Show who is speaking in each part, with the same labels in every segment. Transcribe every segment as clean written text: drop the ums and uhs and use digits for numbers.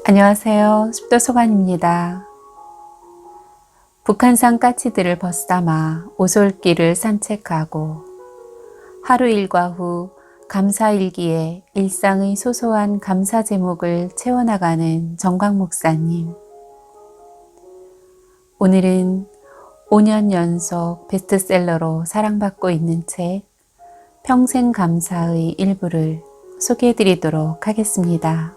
Speaker 1: 안녕하세요. 숲도소관입니다. 북한산 까치들을 벗삼아 오솔길을 산책하고 하루 일과 후 감사일기에 일상의 소소한 감사 제목을 채워나가는 정광 목사님. 오늘은 5년 연속 베스트셀러로 사랑받고 있는 책 평생 감사의 일부를 소개해 드리도록 하겠습니다.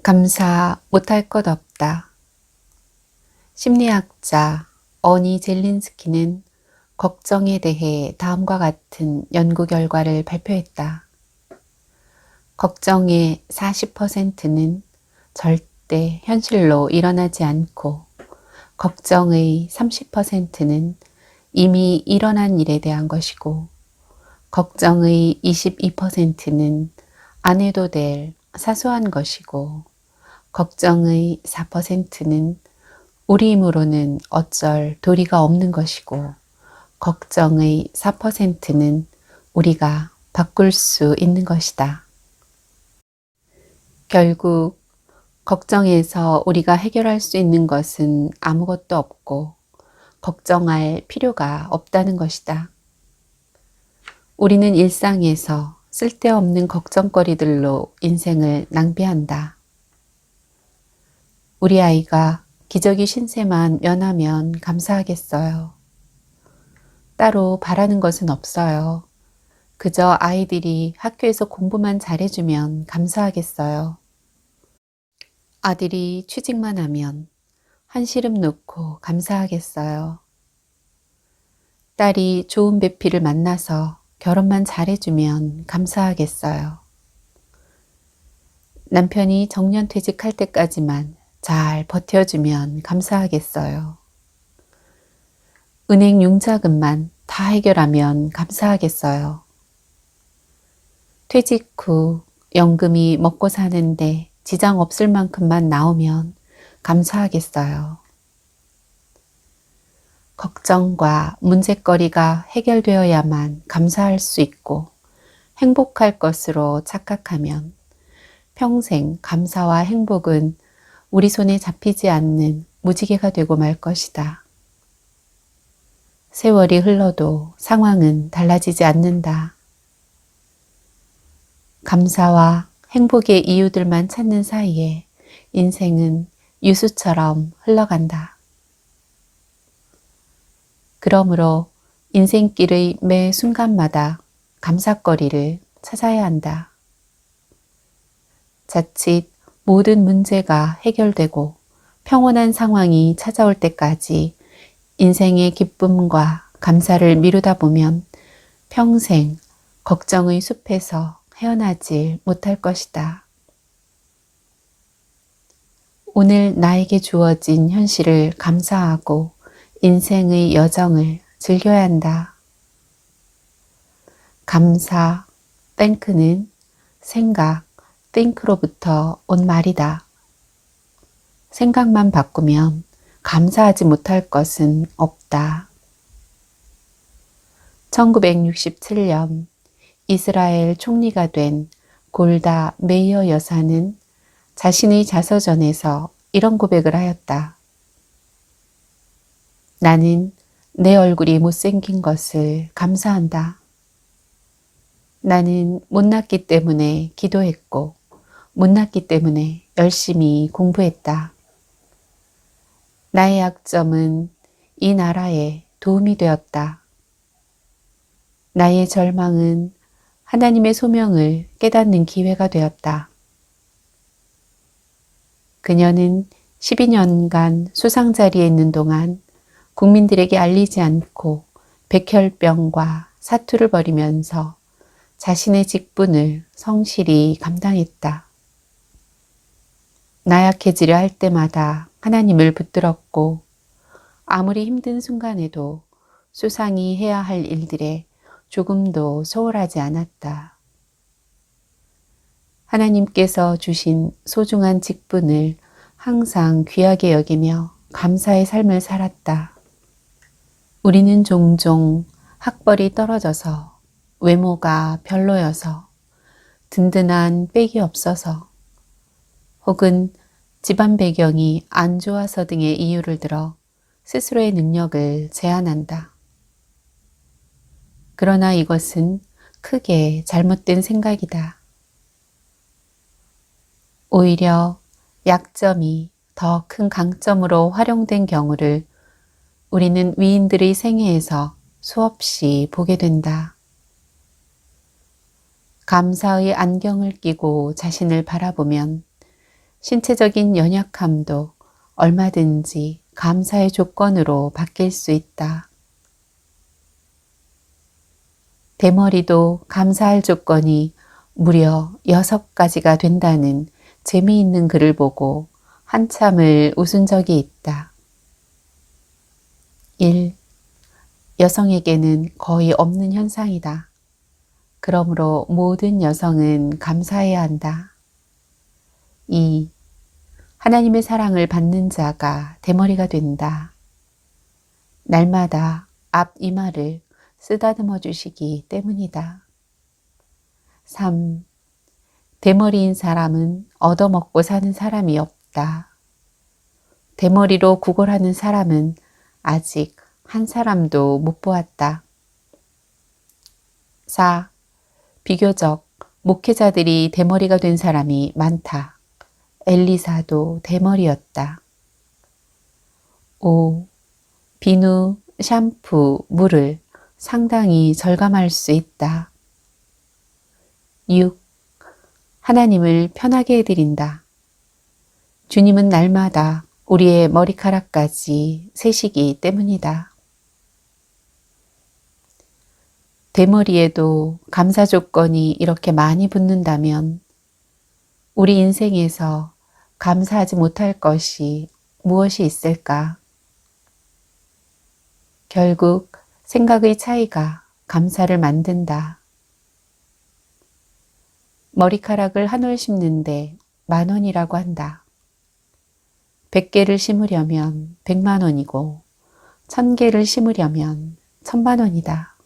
Speaker 1: 감사 못할 것 없다. 심리학자 어니 젤린스키는 걱정에 대해 다음과 같은 연구 결과를 발표했다. 걱정의 40%는 절대 현실로 일어나지 않고 걱정의 30%는 이미 일어난 일에 대한 것이고 걱정의 22%는 안 해도 될 사소한 것이고 걱정의 4%는 우리 힘으로는 어쩔 도리가 없는 것이고 걱정의 4%는 우리가 바꿀 수 있는 것이다. 결국 걱정에서 우리가 해결할 수 있는 것은 아무것도 없고 걱정할 필요가 없다는 것이다. 우리는 일상에서 쓸데없는 걱정거리들로 인생을 낭비한다. 우리 아이가 기저귀 신세만 면하면 감사하겠어요. 따로 바라는 것은 없어요. 그저 아이들이 학교에서 공부만 잘해주면 감사하겠어요. 아들이 취직만 하면 한시름 놓고 감사하겠어요. 딸이 좋은 배필을 만나서 결혼만 잘해주면 감사하겠어요. 남편이 정년퇴직할 때까지만 잘 버텨주면 감사하겠어요. 은행 융자금만 다 해결하면 감사하겠어요. 퇴직 후 연금이 먹고 사는데 지장 없을 만큼만 나오면 감사하겠어요. 걱정과 문제거리가 해결되어야만 감사할 수 있고 행복할 것으로 착각하면 평생 감사와 행복은 우리 손에 잡히지 않는 무지개가 되고 말 것이다. 세월이 흘러도 상황은 달라지지 않는다. 감사와 행복의 이유들만 찾는 사이에 인생은 유수처럼 흘러간다. 그러므로 인생길의 매 순간마다 감사거리를 찾아야 한다. 자칫 모든 문제가 해결되고 평온한 상황이 찾아올 때까지 인생의 기쁨과 감사를 미루다 보면 평생 걱정의 숲에서 헤어나질 못할 것이다. 오늘 나에게 주어진 현실을 감사하고 인생의 여정을 즐겨야 한다. 감사, thank는 생각, think로부터 온 말이다. 생각만 바꾸면 감사하지 못할 것은 없다. 1967년 이스라엘 총리가 된 골다 메이어 여사는 자신의 자서전에서 이런 고백을 하였다. 나는 내 얼굴이 못생긴 것을 감사한다. 나는 못났기 때문에 기도했고 못났기 때문에 열심히 공부했다. 나의 약점은 이 나라에 도움이 되었다. 나의 절망은 하나님의 소명을 깨닫는 기회가 되었다. 그녀는 12년간 수상 자리에 있는 동안 국민들에게 알리지 않고 백혈병과 사투를 벌이면서 자신의 직분을 성실히 감당했다. 나약해지려 할 때마다 하나님을 붙들었고 아무리 힘든 순간에도 수상이 해야 할 일들에 조금도 소홀하지 않았다. 하나님께서 주신 소중한 직분을 항상 귀하게 여기며 감사의 삶을 살았다. 우리는 종종 학벌이 떨어져서 외모가 별로여서, 든든한 백이 없어서, 혹은 집안 배경이 안 좋아서 등의 이유를 들어 스스로의 능력을 제한한다. 그러나 이것은 크게 잘못된 생각이다. 오히려 약점이 더 큰 강점으로 활용된 경우를 우리는 위인들의 생애에서 수없이 보게 된다. 감사의 안경을 끼고 자신을 바라보면 신체적인 연약함도 얼마든지 감사의 조건으로 바뀔 수 있다. 대머리도 감사할 조건이 무려 6가지가 된다는 재미있는 글을 보고 한참을 웃은 적이 있다. 1. 여성에게는 거의 없는 현상이다. 그러므로 모든 여성은 감사해야 한다. 2. 하나님의 사랑을 받는 자가 대머리가 된다. 날마다 앞 이마를 쓰다듬어 주시기 때문이다. 3. 대머리인 사람은 얻어먹고 사는 사람이 없다. 대머리로 구걸하는 사람은 아직 한 사람도 못 보았다. 4. 비교적 목회자들이 대머리가 된 사람이 많다. 엘리사도 대머리였다. 5. 비누, 샴푸, 물을 상당히 절감할 수 있다. 6. 하나님을 편하게 해드린다. 주님은 날마다 우리의 머리카락까지 세시기 때문이다. 대머리에도 감사 조건이 이렇게 많이 붙는다면 우리 인생에서 감사하지 못할 것이 무엇이 있을까? 결국 생각의 차이가 감사를 만든다. 머리카락을 한 올 심는데 10,000원이라고 한다. 100개를 심으려면 100만 원이고 1000개를 심으려면 1000만 원이다.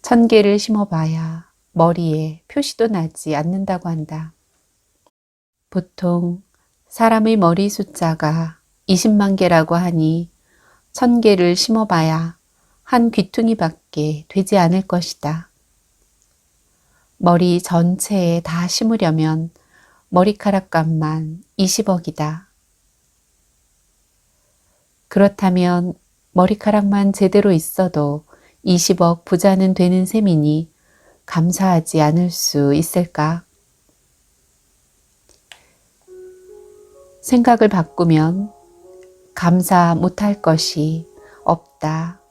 Speaker 1: 1000개를 심어봐야 머리에 표시도 나지 않는다고 한다. 보통 사람의 머리 숫자가 20만 개라고 하니 1000개를 심어봐야 한 귀퉁이밖에 되지 않을 것이다. 머리 전체에 다 심으려면 머리카락 값만 20억이다. 그렇다면 머리카락만 제대로 있어도 20억 부자는 되는 셈이니 감사하지 않을 수 있을까? 생각을 바꾸면 감사 못할 것이 없다.